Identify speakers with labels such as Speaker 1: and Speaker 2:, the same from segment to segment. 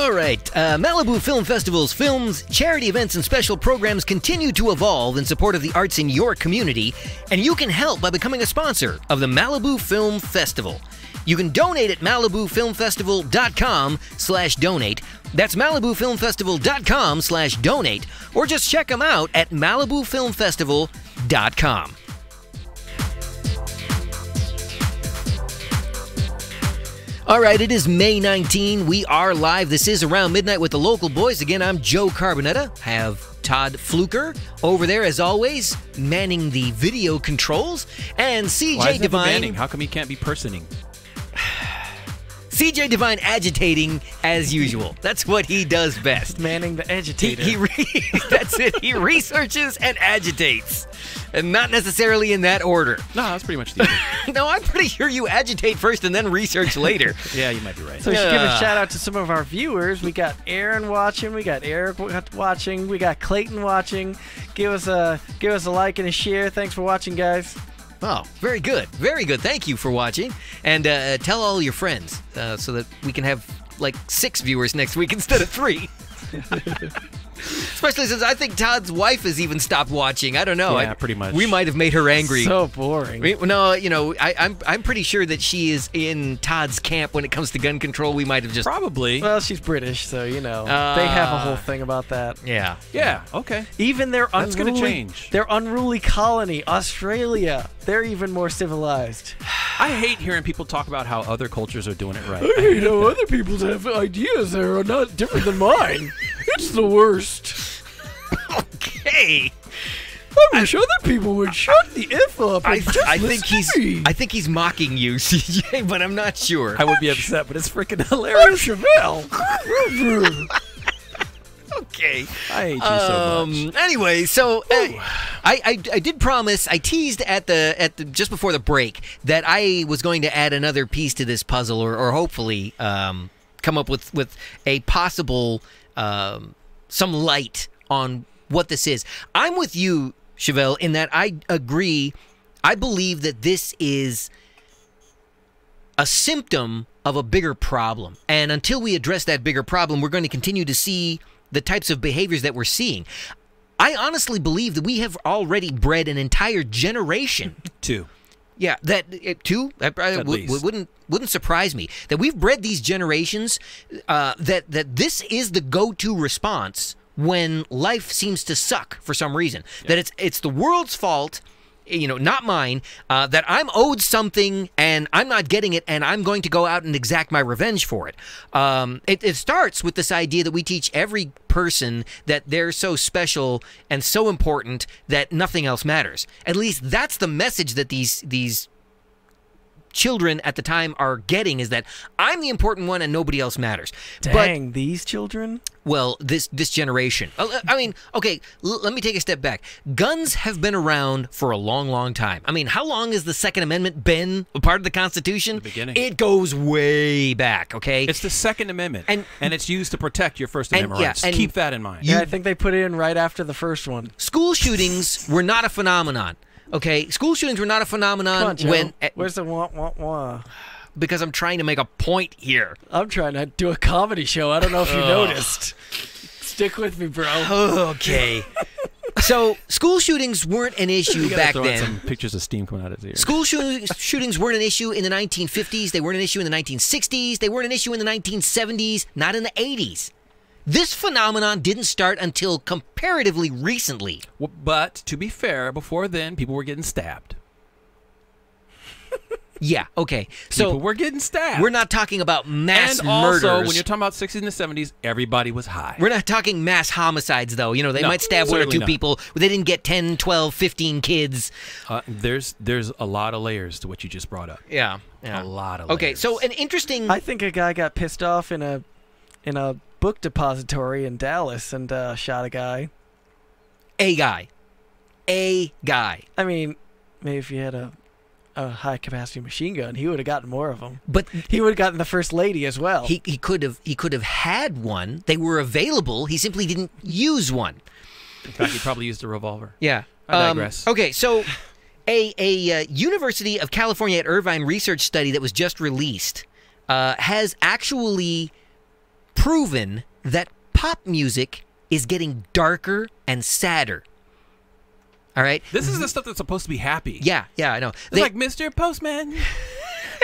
Speaker 1: All right, Malibu Film Festival's films, charity events, and special programs continue to evolve in support of the arts in your community, and you can help by becoming a sponsor of the Malibu Film Festival. You can donate at MalibuFilmFestival.com/donate. That's MalibuFilmFestival.com/donate, or just check them out at MalibuFilmFestival.com. All right, it is May 19. We are live. This is Around Midnight with the Local Boys. Again, I'm Joe Carbonetta. Have Todd Fluker over there, as always, manning the video controls. And CJ Divine.
Speaker 2: Manning? How come he can't be personing?
Speaker 1: CJ Divine agitating as usual. That's what he does best.
Speaker 3: Manning the agitator.
Speaker 1: That's it. He researches and agitates. And not necessarily in that order.
Speaker 2: No, that's pretty much the order.
Speaker 1: No, I'm pretty sure you agitate first and then research later.
Speaker 2: Yeah, you might be right.
Speaker 3: So we should give a shout out to some of our viewers. We got Aaron watching, we got Eric watching, we got Clayton watching. Give us a like and a share. Thanks for watching, guys.
Speaker 1: Oh, very good. Very good. Thank you for watching. And tell all your friends so that we can have like 6 viewers next week instead of 3. Especially since I think Todd's wife has even stopped watching. I don't know.
Speaker 2: Yeah, pretty much.
Speaker 1: We might have made her angry.
Speaker 3: So boring.
Speaker 1: No, you know, I'm pretty sure that she is in Todd's camp when it comes to gun control. We might have just...
Speaker 2: Probably.
Speaker 3: Well, she's British, so, you know, they have a whole thing about that.
Speaker 1: Yeah.
Speaker 2: Yeah, okay.
Speaker 3: Even their
Speaker 2: That's gonna change.
Speaker 3: Their unruly colony, Australia, they're even more civilized.
Speaker 2: I hate hearing people talk about how other cultures are doing it right.
Speaker 3: You know, other people have ideas that are not different than mine. It's the worst.
Speaker 1: Okay.
Speaker 3: I wish other people would shut the F up and
Speaker 1: I think he's mocking you, CJ, but I'm not sure.
Speaker 2: I would be upset, but it's freaking hilarious.
Speaker 3: I'm Chevelle.
Speaker 1: Okay.
Speaker 2: I hate you so much.
Speaker 1: Anyway, so I did promise. I teased at the just before the break that I was going to add another piece to this puzzle, or hopefully come up with a possible some light on what this is. I'm with you, Chevelle, in that I agree. I believe that this is a symptom of a bigger problem, and until we address that bigger problem, we're going to continue to see the types of behaviors that we're seeing. I honestly believe that we have already bred an entire generation.
Speaker 2: 2.
Speaker 1: Yeah, two wouldn't surprise me that we've bred these generations that this is the go-to response when life seems to suck for some reason. Yeah. That it's the world's fault, you know, not mine, that I'm owed something and I'm not getting it, and I'm going to go out and exact my revenge for it. It starts with this idea that we teach every person that they're so special and so important that nothing else matters. At least that's the message that these children at the time are getting, is that I'm the important one and nobody else matters.
Speaker 3: Dang, these children?
Speaker 1: Well, this generation. I mean, okay, let me take a step back. Guns have been around for a long, long time. I mean, how long has the Second Amendment been a part of the Constitution?
Speaker 2: The beginning.
Speaker 1: It goes way back, okay?
Speaker 2: It's the Second Amendment, and it's used to protect your First Amendment rights.
Speaker 1: And
Speaker 2: keep that in mind.
Speaker 3: Yeah, I think they put it in right after the first one.
Speaker 1: School shootings were not a phenomenon. Okay, school shootings were not a phenomenon.
Speaker 3: Come on,
Speaker 1: when
Speaker 3: where's the wah?
Speaker 1: Because I'm trying to make a point here.
Speaker 3: I'm trying to do a comedy show. I don't know if you noticed. Stick with me, bro.
Speaker 1: Okay. So school shootings weren't an issue back then.
Speaker 2: Some pictures of steam coming out of his ears.
Speaker 1: School shootings weren't an issue in the 1950s. They weren't an issue in the 1960s. They weren't an issue in the 1970s. Not in the 80s. This phenomenon didn't start until comparatively recently.
Speaker 2: But, to be fair, before then, people were getting stabbed.
Speaker 1: Yeah, okay. So
Speaker 2: people were getting stabbed.
Speaker 1: We're not talking about mass
Speaker 2: and
Speaker 1: murders.
Speaker 2: Also, when you're talking about 60s and the 70s, everybody was high.
Speaker 1: We're not talking mass homicides, though. You know, they might stab 1 or 2 people. They didn't get 10, 12, 15 kids.
Speaker 2: There's a lot of layers to what you just brought up.
Speaker 1: Yeah.
Speaker 2: A lot of layers.
Speaker 1: Okay, so an interesting...
Speaker 3: I think a guy got pissed off in a book depository in Dallas and shot a guy.
Speaker 1: A guy.
Speaker 3: I mean, maybe if you had a high-capacity machine gun, he would have gotten more of them.
Speaker 1: But
Speaker 3: he would have gotten the first lady as well.
Speaker 1: He could have had one. They were available. He simply didn't use one.
Speaker 2: In fact, he probably used a revolver.
Speaker 1: Yeah.
Speaker 2: I digress.
Speaker 1: Okay, so a University of California at Irvine research study that was just released has actually proven that pop music is getting darker and sadder. All right?
Speaker 2: This is the stuff that's supposed to be happy.
Speaker 1: Yeah, I know.
Speaker 2: It's like, Mr. Postman,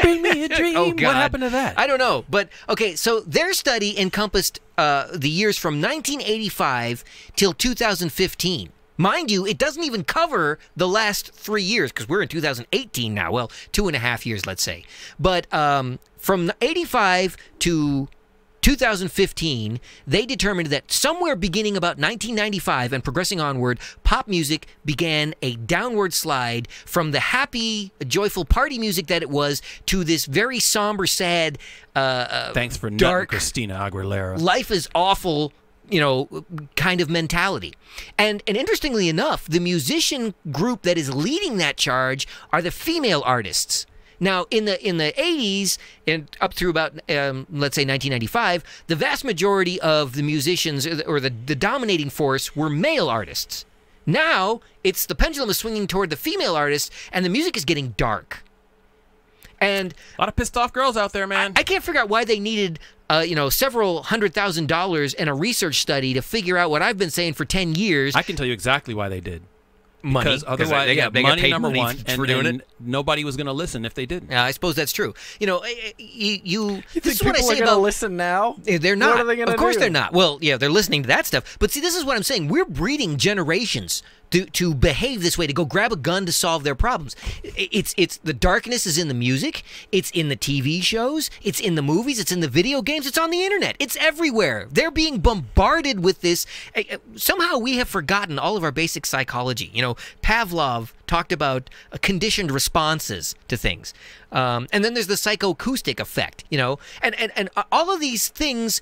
Speaker 2: bring me a dream.
Speaker 1: Oh, God.
Speaker 2: What happened to that?
Speaker 1: I don't know. But, okay, so their study encompassed the years from 1985 till 2015. Mind you, it doesn't even cover the last 3 years, because we're in 2018 now. Well, 2.5 years, let's say. But from 85 to 2015, they determined that somewhere beginning about 1995 and progressing onward, pop music began a downward slide from the happy, joyful party music that it was to this very somber, sad,
Speaker 2: thanks for
Speaker 1: dark
Speaker 2: Christina Aguilera.
Speaker 1: Life is awful, kind of mentality. And interestingly enough, the musician group that is leading that charge are the female artists. Now, in the 80s and up through about, let's say, 1995, the vast majority of the musicians, or the dominating force, were male artists. Now, the pendulum is swinging toward the female artists, and the music is getting dark. And
Speaker 2: a lot of pissed off girls out there, man.
Speaker 1: I can't figure out why they needed, several $100,000 and a research study to figure out what I've been saying for 10 years.
Speaker 2: I can tell you exaczly why they did.
Speaker 1: Money.
Speaker 2: Because otherwise,
Speaker 1: they got paid
Speaker 2: number
Speaker 1: money
Speaker 2: one,
Speaker 1: for doing it.
Speaker 2: Nobody was going to listen if they didn't.
Speaker 1: I suppose that's true.
Speaker 3: You
Speaker 1: this is what I say about
Speaker 3: listen now.
Speaker 1: They're not.
Speaker 3: What are they going to do?
Speaker 1: Of course they're not. Well, yeah, they're listening to that stuff. But see, this is what I'm saying. We're breeding generations to behave this way, to go grab a gun to solve their problems. It's the darkness is in the music. It's in the TV shows. It's in the movies. It's in the video games. It's on the internet. It's everywhere. They're being bombarded with this. Somehow we have forgotten all of our basic psychology. Pavlov talked about conditioned responses to things. And then there's the psychoacoustic effect, and all of these things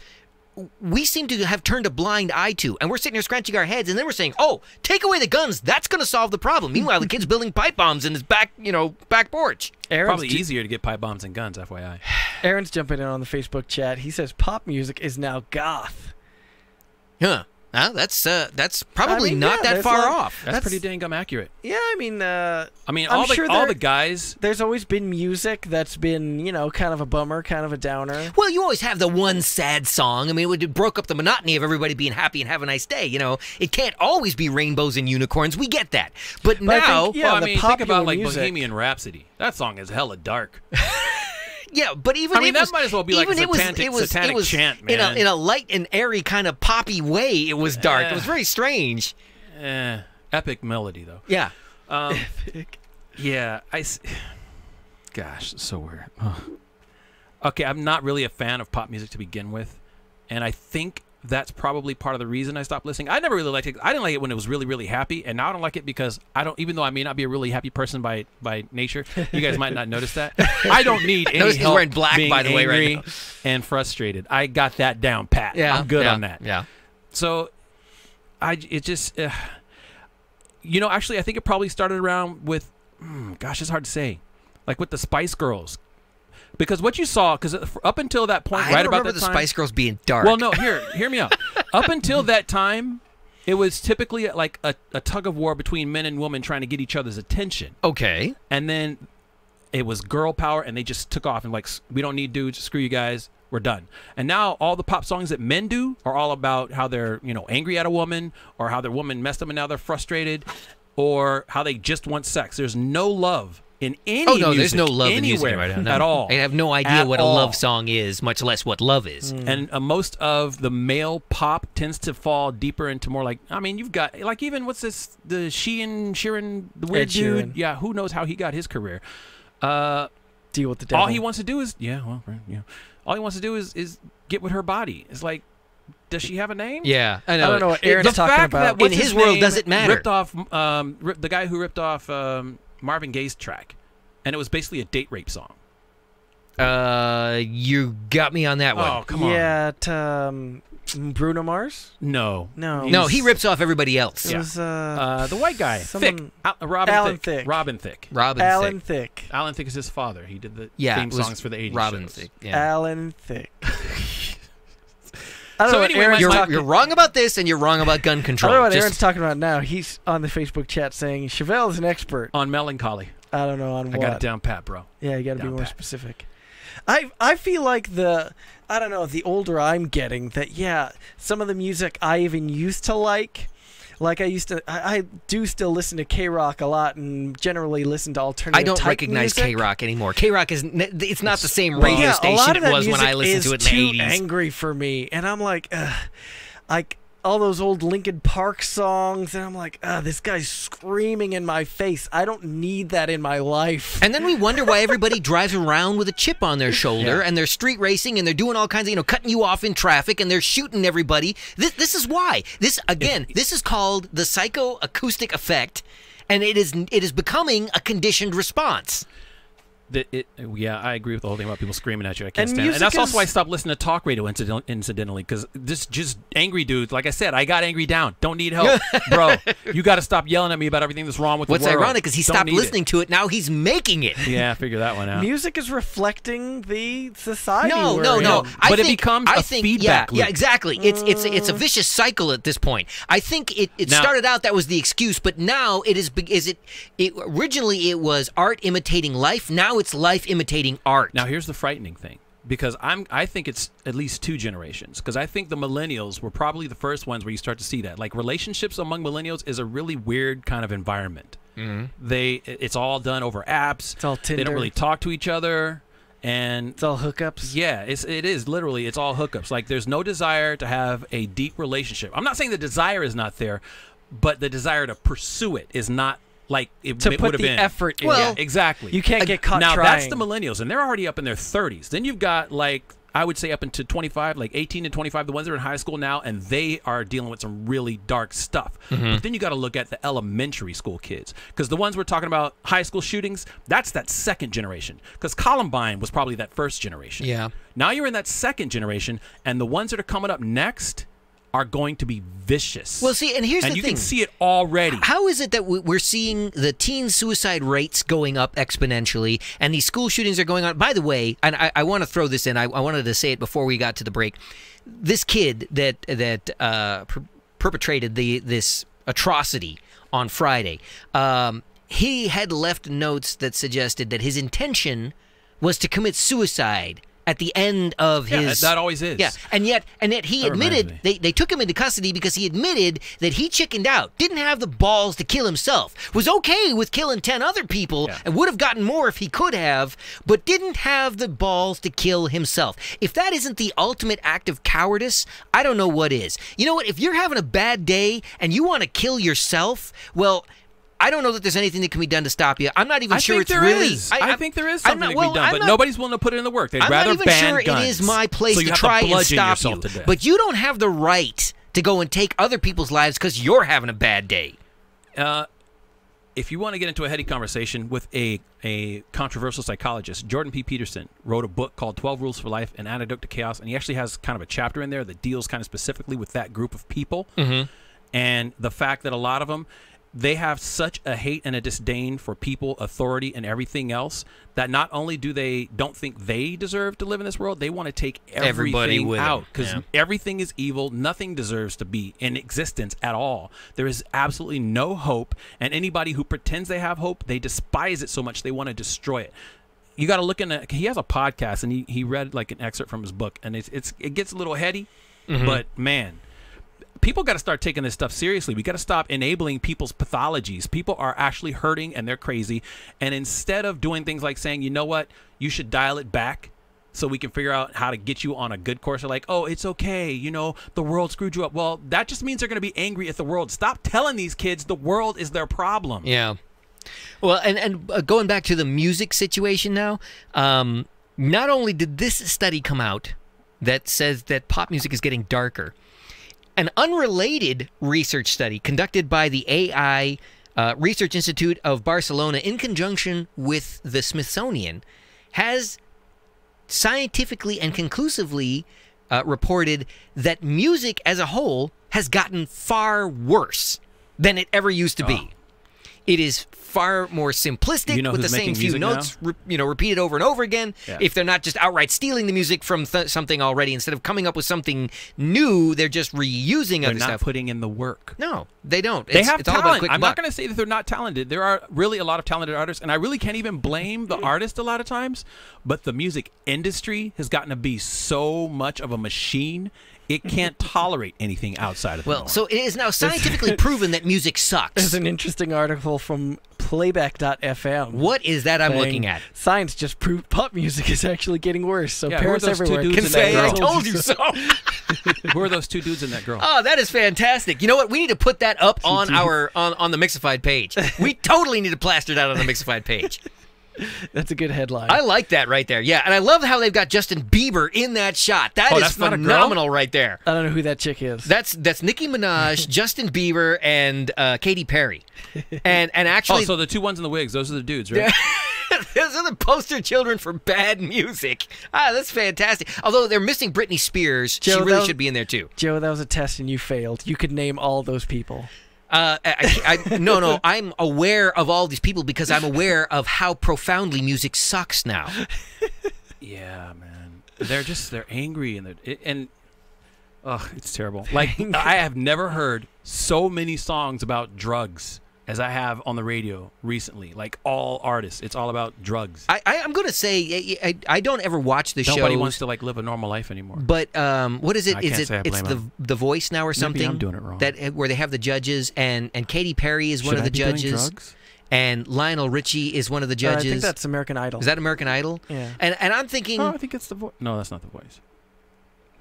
Speaker 1: we seem to have turned a blind eye to, and we're sitting here scratching our heads, and then we're saying, "Oh, take away the guns. That's going to solve the problem." Meanwhile, the kid's building pipe bombs in his back porch.
Speaker 2: Probably easier to get pipe bombs than guns, FYI.
Speaker 3: Aaron's jumping in on the Facebook chat. He says pop music is now goth.
Speaker 1: Huh. Well, that's probably not that far off.
Speaker 2: That's pretty dang accurate.
Speaker 3: Yeah, I mean,
Speaker 2: all the guys.
Speaker 3: There's always been music that's been, kind of a bummer, kind of a downer.
Speaker 1: Well, you always have the one sad song. I mean, it broke up the monotony of everybody being happy and have a nice day. It can't always be rainbows and unicorns. We get that. But now,
Speaker 2: think about Bohemian Rhapsody. That song is hella dark.
Speaker 1: Yeah, but even
Speaker 2: that might as well be like a satanic chant, man.
Speaker 1: In a light and airy kind of poppy way, it was dark. It was very strange.
Speaker 2: Epic melody, though.
Speaker 1: Yeah.
Speaker 3: Epic.
Speaker 2: Yeah, gosh, it's so weird. Okay, I'm not really a fan of pop music to begin with, and I think that's probably part of the reason I stopped listening. I never really liked it. I didn't like it when it was really, really happy, and now I don't like it because even though I may not be a really happy person by nature, you guys might not notice that. I don't need any help
Speaker 1: wearing black,
Speaker 2: being
Speaker 1: by the way,
Speaker 2: angry
Speaker 1: right now.
Speaker 2: And frustrated. I got that down pat.
Speaker 1: Yeah,
Speaker 2: I'm good on that.
Speaker 1: Yeah.
Speaker 2: So, actually, I think it probably started around with, gosh, it's hard to say, like with the Spice Girls. Because what you saw, because up until that point, right about that time, I remember
Speaker 1: the Spice Girls being dark.
Speaker 2: Well, no, hear me out. Up until that time, it was typically like a tug of war between men and women trying to get each other's attention.
Speaker 1: Okay.
Speaker 2: And then it was girl power, and they just took off and like, we don't need dudes, screw you guys, we're done. And now all the pop songs that men do are all about how they're angry at a woman, or how their woman messed them and now they're frustrated, or how they just want sex. There's no love in any music,
Speaker 1: there's no love
Speaker 2: anywhere
Speaker 1: in music right now.
Speaker 2: At all.
Speaker 1: I have no idea what a love song is, much less what love is.
Speaker 2: And most of the male pop tends to fall deeper into more like, you've got, like, even, what's this, the Sheeran, the weird dude?
Speaker 3: Sheeran.
Speaker 2: Yeah, who knows how he got his career.
Speaker 3: Deal with the devil.
Speaker 2: All he wants to do is, all he wants to do is get with her body. It's like, does she have a name?
Speaker 1: Yeah, I know.
Speaker 3: I don't know what Aaron's talking about.
Speaker 1: In his world, does it matter?
Speaker 2: Ripped off, the guy who ripped off Marvin Gaye's track, and it was basically a date rape song.
Speaker 1: You got me on that one.
Speaker 2: Oh, come on.
Speaker 3: Yeah, Bruno Mars?
Speaker 2: No,
Speaker 1: he rips off everybody else.
Speaker 3: It was
Speaker 2: the white guy, Thicke.
Speaker 3: Alan Thicke.
Speaker 2: Robin Thicke.
Speaker 3: Alan Thicke.
Speaker 2: Alan Thicke is his father. He did the theme songs for the 80s
Speaker 1: Robin
Speaker 2: shows.
Speaker 1: Thicke. Yeah.
Speaker 3: Alan Thicke.
Speaker 2: So anyway,
Speaker 1: you're wrong about this, and you're wrong about gun control.
Speaker 3: I don't know what Aaron's talking about now. He's on the Facebook chat saying Chevelle is an expert
Speaker 2: on melancholy.
Speaker 3: I don't know on what.
Speaker 2: I got it down pat, bro.
Speaker 3: Yeah, you got to be more specific. I feel like the I don't know, the older I'm getting, that, yeah, some of the music I even used to like I do still listen to K-Rock a lot and generally listen to alternative
Speaker 1: I don't
Speaker 3: type
Speaker 1: recognize
Speaker 3: music.
Speaker 1: K-Rock anymore. K-Rock it's not the same radio station it was when I listened to it in the 80s.
Speaker 3: Too angry for me, and I'm like, all those old Linkin Park songs, and I'm like, this guy's screaming in my face. I don't need that in my life.
Speaker 1: And then we wonder why everybody drives around with a chip on their shoulder, and they're street racing, and they're doing all kinds of, cutting you off in traffic, and they're shooting everybody. This is why. This is called the psychoacoustic effect, and it is becoming a conditioned response.
Speaker 2: Yeah, I agree with the whole thing about people screaming at you. I can't stand it. And that's also why I stopped listening to talk radio incidentally, because this just angry dudes. Like I said, I got angry down. Don't need help. Bro, you got to stop yelling at me about everything that's wrong with the world.
Speaker 1: What's ironic is he stopped listening to it. Now he's making it.
Speaker 2: Yeah, figure that one out.
Speaker 3: Music is reflecting the society.
Speaker 1: No.
Speaker 2: But it becomes a feedback loop.
Speaker 1: Yeah, exactly. It's a vicious cycle at this point. I think it started out that was the excuse, but now originally it was art imitating life. Now it's life imitating art.
Speaker 2: Now here's the frightening thing, because I think it's at least 2 generations, because I think the millennials were probably the first ones where you start to see that. Like, relationships among millennials is a really weird kind of environment. It's all done over apps.
Speaker 3: It's all Tinder.
Speaker 2: They don't really talk to each other, and
Speaker 3: it's all hookups.
Speaker 2: Yeah, it is literally, it's all hookups. Like, there's no desire to have a deep relationship. I'm not saying the desire is not there, but the desire to pursue it is not. Like it would have been
Speaker 3: effort in.
Speaker 2: Well, yeah, exactly.
Speaker 3: You can't get caught
Speaker 2: now
Speaker 3: trying.
Speaker 2: That's the millennials, and they're already up in their 30s. Then you've got, like, I would say up into 25, like 18 to 25, the ones that are in high school now, and they are dealing with some really dark stuff. But then you got to look at the elementary school kids, because the ones we're talking about, high school shootings, that's that second generation. Because Columbine was probably that first generation.
Speaker 1: Yeah.
Speaker 2: Now you're in that second generation, and the ones that are coming up next are going to be vicious.
Speaker 1: Well, see, and here's the thing.
Speaker 2: And you can see it already.
Speaker 1: How is it that we're seeing the teen suicide rates going up exponentially, and these school shootings are going on? By the way, and I want to throw this in. I wanted to say it before we got to the break. This kid that perpetrated this atrocity on Friday, he had left notes that suggested that his intention was to commit suicide at the end of his...
Speaker 2: that always is.
Speaker 1: Yeah, and yet he admitted, they took him into custody because he admitted that he chickened out, didn't have the balls to kill himself, was okay with killing 10 other people, and would have gotten more if he could have, but didn't have the balls to kill himself. If that isn't the ultimate act of cowardice, I don't know what is. You know what? If you're having a bad day and you want to kill yourself, well... I don't know that there's anything that can be done to stop you. I'm not even sure it's really...
Speaker 2: I think there is something that can be done, but nobody's willing to put it in the work. They'd rather ban guns.
Speaker 1: I'm not even sure it is my place to try and stop you. But you don't have the right to go and take other people's lives because you're having a bad day.
Speaker 2: If you want to get into a heady conversation with a controversial psychologist, Jordan P. Peterson wrote a book called 12 Rules for Life, An Antidote to Chaos, and he actually has kind of a chapter in there that deals kind of specifically with that group of people. And the fact that a lot of them... they have such a hate and a disdain for people, authority, and everything else that not only do they don't think they deserve to live in this world, they want to take everything out because everything is evil. Nothing deserves to be in existence at all. There is absolutely no hope, and anybody who pretends they have hope, they despise it so much they want to destroy it. You got to look in. He has a podcast, and he read like an excerpt from his book, and it gets a little heady, but man. People got to start taking this stuff seriously. We got to stop enabling people's pathologies. People are actually hurting and they're crazy. And instead of doing things like saying, you know what, you should dial it back so we can figure out how to get you on a good course. They're like, oh, it's okay. You know, the world screwed you up. Well, that just means they're going to be angry at the world. Stop telling these kids the world is their problem.
Speaker 1: Yeah. Well, and going back to the music situation now, not only did this study come out that says that pop music is getting darker, an unrelated research study conducted by the AI Research Institute of Barcelona in conjunction with the Smithsonian has scientifically and conclusively reported that music as a whole has gotten far worse than it ever used to be. It is far more simplistic with the same few notes, repeated over and over again. Yeah. If they're not just outright stealing the music from something already, instead of coming up with something new, they're just reusing other stuff.
Speaker 2: They're not putting in the work.
Speaker 1: No, they don't.
Speaker 2: They have talent. I'm not going to say that they're not talented. There are really a lot of talented artists, and I really can't even blame the artist a lot of times. But the music industry has gotten to be so much of a machine. It can't tolerate anything outside of the norm.
Speaker 1: So it is now scientifically proven that music sucks.
Speaker 3: There's an interesting article from Playback.fm.
Speaker 1: What is that I'm looking at?
Speaker 3: Science just proved pop music is actually getting worse. So parents everywhere
Speaker 1: can say, I told you so.
Speaker 2: Who are those two dudes and that girl?
Speaker 1: Oh, that is fantastic. You know what? We need to put that up on our on the Mixified page. We totally need to plaster that on the Mixified page.
Speaker 3: That's a good headline.
Speaker 1: I like that right there. Yeah, and I love how they've got Justin Bieber in that shot. That is phenomenal right there.
Speaker 3: I don't know who that chick is.
Speaker 1: That's Nicki Minaj, Justin Bieber, and Katy Perry. And actually,
Speaker 2: so the two ones in the wigs, those are the dudes, right?
Speaker 1: Yeah. Those are the poster children for bad music. That's fantastic. Although they're missing Britney Spears, Joe, she really should be in there too.
Speaker 3: Joe, that was a test and you failed. You could name all those people.
Speaker 1: No, I'm aware of all these people because I'm aware of how profoundly music sucks now.
Speaker 2: Yeah, man. They're angry and it's terrible. Like I have never heard so many songs about drugs as I have on the radio recently. Like all artists, it's all about drugs.
Speaker 1: I'm going to say I don't ever watch the show.
Speaker 2: Nobody wants to like live a normal life anymore.
Speaker 1: But what is it? It's the Voice now or something?
Speaker 2: Maybe I'm doing it wrong.
Speaker 1: Where they have the judges and Katy Perry is one of the judges.
Speaker 2: Drugs?
Speaker 1: And Lionel Richie is one of the judges.
Speaker 3: I think that's American Idol.
Speaker 1: Is that American Idol?
Speaker 3: Yeah.
Speaker 1: And I'm thinking.
Speaker 2: Oh, I think it's the Voice. No, that's not the Voice.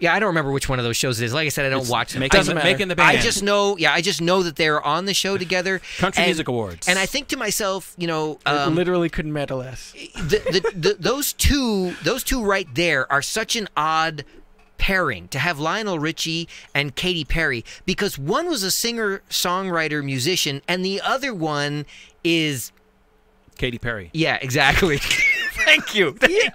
Speaker 1: Yeah, I don't remember which one of those shows it is. Like I said, I don't watch them.
Speaker 2: Making the band.
Speaker 1: I just know that they're on the show together.
Speaker 2: Country Music Awards.
Speaker 1: And I think to myself,
Speaker 3: it literally couldn't matter less.
Speaker 1: Those two right there are such an odd pairing to have Lionel Richie and Katy Perry, because one was a singer, songwriter, musician, and the other one is
Speaker 2: Katy Perry.
Speaker 1: Yeah, exactly. Thank you. Thank you.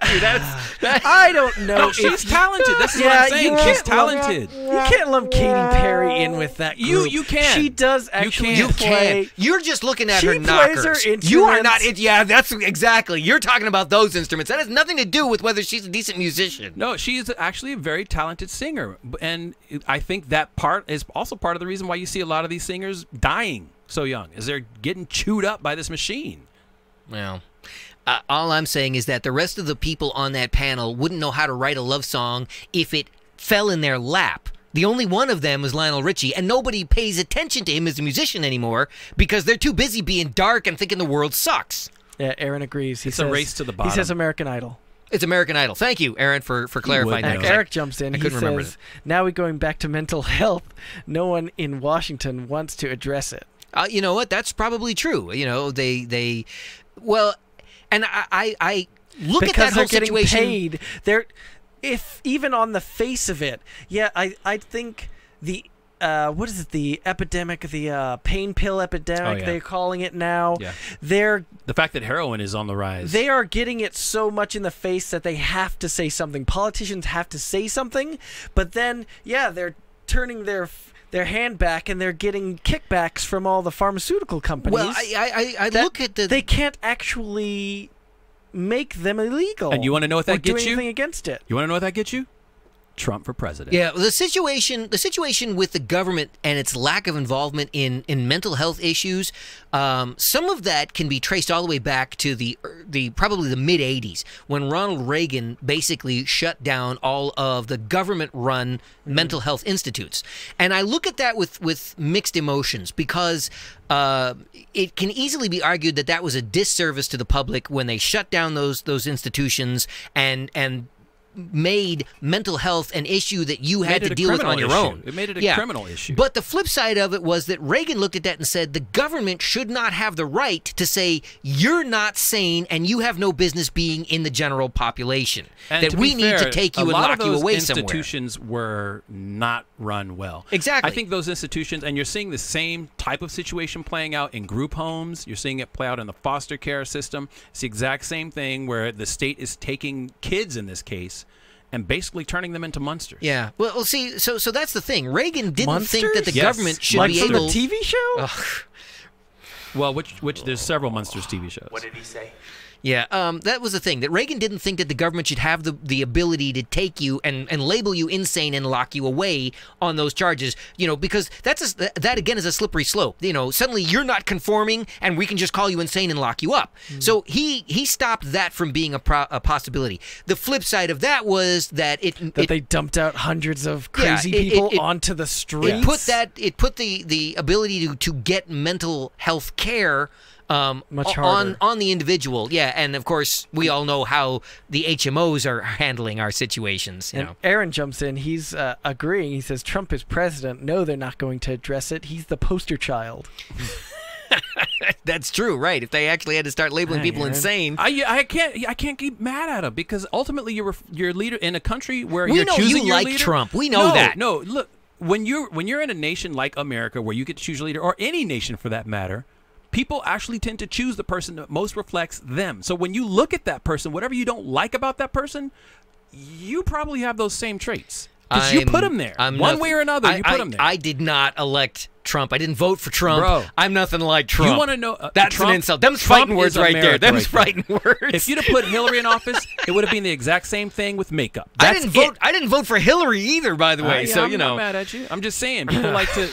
Speaker 3: I don't know.
Speaker 2: No, she's talented. That's what I'm saying. She's talented.
Speaker 3: You can't lump Katy Perry in with that group.
Speaker 2: You can.
Speaker 3: She does actually play.
Speaker 1: You're just looking at her knockers.
Speaker 3: Plays her instruments.
Speaker 1: You are not. Yeah, that's exactly. You're talking about those instruments. That has nothing to do with whether she's a decent musician.
Speaker 2: No, she's actually a very talented singer, and I think that part is also part of the reason why you see a lot of these singers dying so young, is they're getting chewed up by this machine.
Speaker 1: Well. All I'm saying is that the rest of the people on that panel wouldn't know how to write a love song if it fell in their lap. The only one of them was Lionel Richie, and nobody pays attention to him as a musician anymore because they're too busy being dark and thinking the world sucks.
Speaker 3: Yeah, Aaron agrees.
Speaker 2: It's a race to the bottom.
Speaker 3: He says American Idol.
Speaker 1: It's American Idol. Thank you, Aaron, for clarifying that.
Speaker 3: Eric jumps in. He says, now we're going back to mental health. No one in Washington wants to address it.
Speaker 1: You know what? That's probably true. Well... And I look at that whole situation.
Speaker 3: Paid. They're, if even on the face of it, yeah, I think the what is it? The epidemic, the pain pill epidemic. They're calling it now.
Speaker 2: Yeah.
Speaker 3: The
Speaker 2: fact that heroin is on the rise.
Speaker 3: They are getting it so much in the face that they have to say something. Politicians have to say something, but then they're turning their hand back and they're getting kickbacks from all the pharmaceutical companies.
Speaker 1: Well, I look at
Speaker 3: they can't actually make them illegal.
Speaker 2: And you want to know what that gets you?
Speaker 3: Do anything against it.
Speaker 2: You want to know what that gets you? Trump for president.
Speaker 1: Yeah, the situation with the government and its lack of involvement in mental health issues, some of that can be traced all the way back to the probably the mid '80s when Ronald Reagan basically shut down all of the government-run mental health institutes. And I look at that with mixed emotions because it can easily be argued that that was a disservice to the public when they shut down those institutions and made mental health an issue that you had to deal with on your own.
Speaker 2: It made it a criminal issue.
Speaker 1: But the flip side of it was that Reagan looked at that and said the government should not have the right to say you're not sane and you have no business being in the general population.
Speaker 2: And
Speaker 1: that we need to take you and lock you away somewhere.
Speaker 2: Institutions were not run well.
Speaker 1: Exactly.
Speaker 2: I think those institutions, and you're seeing the same type of situation playing out in group homes. You're seeing it play out in the foster care system. It's the exact same thing where the state is taking kids in this case and basically turning them into monsters.
Speaker 1: Yeah. Well, see, so that's the thing. Reagan didn't think that the government should be
Speaker 3: from
Speaker 1: able...
Speaker 3: the TV show?
Speaker 1: Ugh.
Speaker 2: Well, which there's several Munsters TV shows.
Speaker 4: What did he say?
Speaker 1: Yeah, that was the thing, that Reagan didn't think that the government should have the ability to take you and label you insane and lock you away on those charges, because that again is a slippery slope. Suddenly you're not conforming and we can just call you insane and lock you up. So he stopped that from being a possibility. The flip side of that was that
Speaker 3: they dumped out hundreds of crazy people onto the streets.
Speaker 1: It put the ability to get mental health care
Speaker 3: much harder
Speaker 1: on the individual. Yeah, and of course we all know how the HMOs are handling our situations.
Speaker 3: And Aaron jumps in. He's agreeing. He says Trump is president. No, they're not going to address it. He's the poster child.
Speaker 1: That's true, right? If they actually had to start labeling people insane,
Speaker 2: I can't get mad at him, because ultimately you're a leader in a country where
Speaker 1: we
Speaker 2: you're
Speaker 1: know
Speaker 2: choosing
Speaker 1: you
Speaker 2: your
Speaker 1: like
Speaker 2: leader.
Speaker 1: Trump. We know that.
Speaker 2: No, look, when you're in a nation like America where you get to choose a leader, or any nation for that matter, people actually tend to choose the person that most reflects them. So when you look at that person, whatever you don't like about that person, you probably have those same traits. Because you put him there. One way or another, you put him there.
Speaker 1: I did not elect Trump. I didn't vote for Trump.
Speaker 2: Bro,
Speaker 1: I'm nothing like Trump.
Speaker 2: You want to know?
Speaker 1: That's
Speaker 2: Trump,
Speaker 1: an insult. Them's fighting words right there. Them's fighting words.
Speaker 2: If you'd have put Hillary in office, it would have been the exact same thing with makeup.
Speaker 1: I didn't vote for Hillary either, by the way.
Speaker 2: I'm not mad at you. I'm just saying, people like to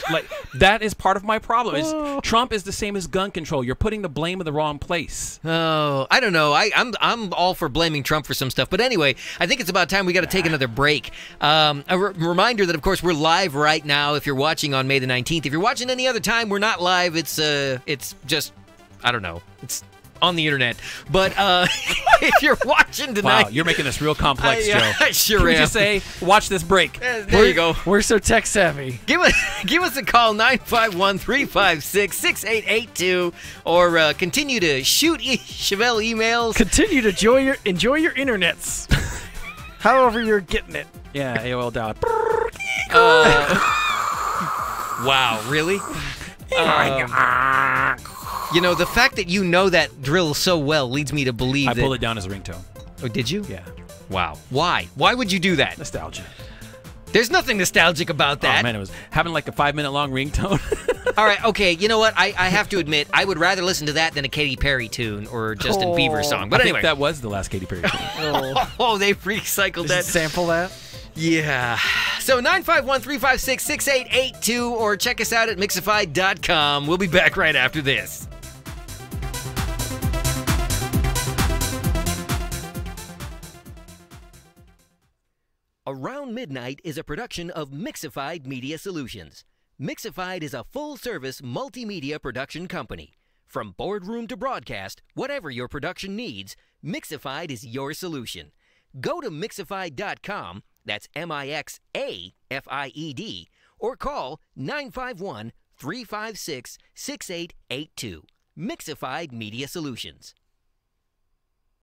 Speaker 2: that is part of my problem. Trump is the same as gun control. You're putting the blame in the wrong place.
Speaker 1: Oh, I don't know. I'm all for blaming Trump for some stuff, but anyway, I think it's about time we got to take another break. A reminder that, of course, we're live right now. If you're watching on May the 19th, if you're watching any other time, we're not live. It's just, I don't know. It's on the internet. But if you're watching tonight,
Speaker 2: wow, you're making this real complex, Joe.
Speaker 1: I sure
Speaker 2: Can
Speaker 1: am.
Speaker 2: we just say, watch this break?
Speaker 1: There you go.
Speaker 3: We're so tech savvy.
Speaker 1: Give us a call, 951-356-6882, or continue to shoot Chevelle emails.
Speaker 3: Continue to enjoy your internets. However you're getting it.
Speaker 2: Yeah, AOL dot.
Speaker 1: Wow, really? The fact that you know that drill so well leads me to believe
Speaker 2: I pulled it down as a ringtone.
Speaker 1: Oh, did you?
Speaker 2: Yeah.
Speaker 1: Wow. Why? Why would you do that?
Speaker 2: Nostalgia.
Speaker 1: There's nothing nostalgic about that.
Speaker 2: Oh, man, it was having like a 5-minute long ringtone.
Speaker 1: All right, okay, you know what? I have to admit, I would rather listen to that than a Katy Perry tune or Justin Bieber song. But anyway.
Speaker 2: I think that was the last Katy Perry tune.
Speaker 1: Oh, they recycled that.
Speaker 3: Sample that?
Speaker 1: Yeah. So 951-356-6882, or check us out at Mixify.com. We'll be back right after this. Around Midnight is a production of Mixified Media Solutions. Mixified is a full-service multimedia production company. From boardroom to broadcast, whatever your production needs, Mixified is your solution. Go to Mixify.com, that's MIXAFIED, or call 951-356-6882. Mixified Media Solutions.